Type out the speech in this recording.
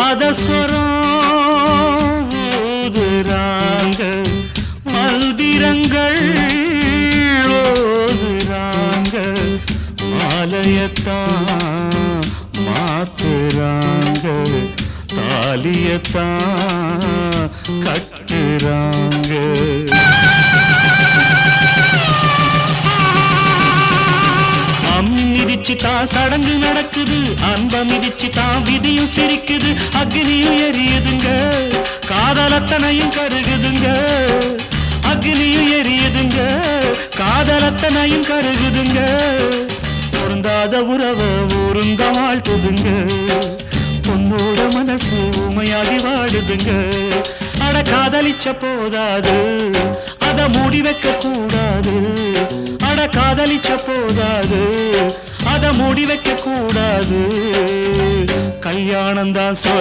நாதஸ்வரம் ஊதுறாங்க, மந்திரங்கள் ஓதுறாங்க, மாலையத்தான் மாத்துறாங்க, தாலியத்தான் கட்டுறாங்க. மிதிச்சுதான் சடங்கு நடக்குது, அன்ப மிதிச்சுதான் விதியும் சிரிக்குது, அக்னியும் எரியுதுங்க, காதலத்தனையும் கருகுதுங்க, அக்னியும் எரியுதுங்க, காதலத்தனையும் கருகுதுங்க, பொருந்தாத உறவை ஊருந்த வாழ்த்துதுங்க, பொண்ணோட மனசு உமையாகி வாடுதுங்க. அட காதலிச்ச போதாது, அத மூடி வைக்க கூடாது, அட காதலிச்ச போதாது, அத மூடி வைக்க கூடாது, கல்யாணம் தான் சொர்க்கம்.